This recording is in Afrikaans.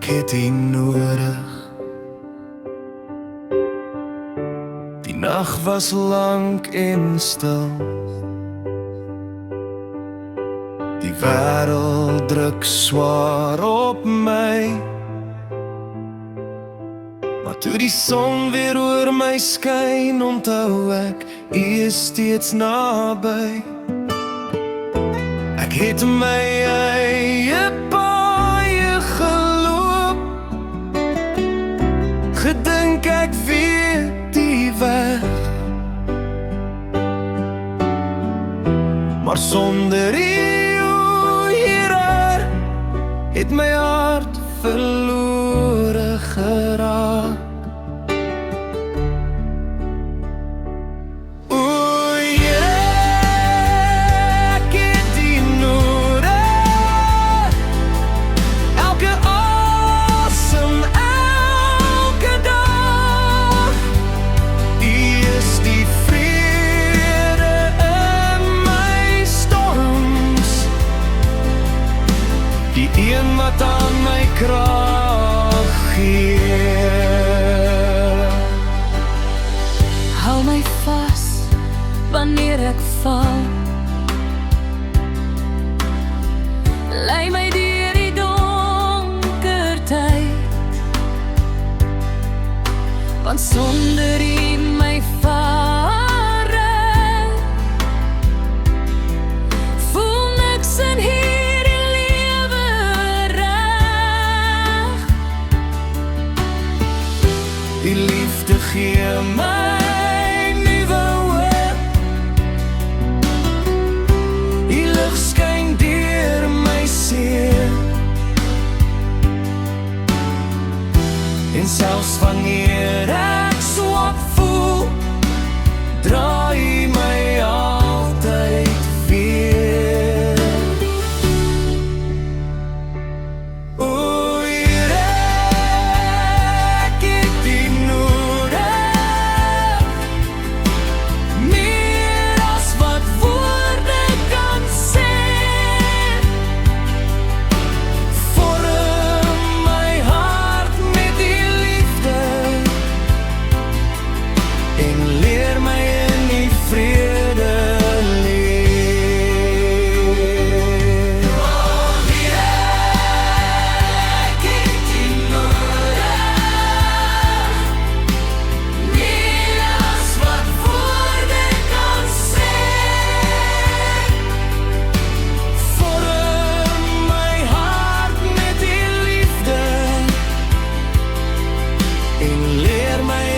het U nodig. Die nag was lank en stil. Die wêreld druk swaar op my. Maar toe die son weer oor my skyn, onthou ek, U is steeds naby. Ek het my eie paaie geloop, gedink ek weet die weg, maar sonder U hierar het my hart verlore geraak. Die een wat aan my krag gee. Hou my vas wanneer ek val, lei my deur die donker tyd, want sonder U my vare voel niks in hier. Die liefde gee my nuwe hoop. Die lig skyn deur my seer. En selfs wanneer ek swak voel, draai my altyd weer. Leer my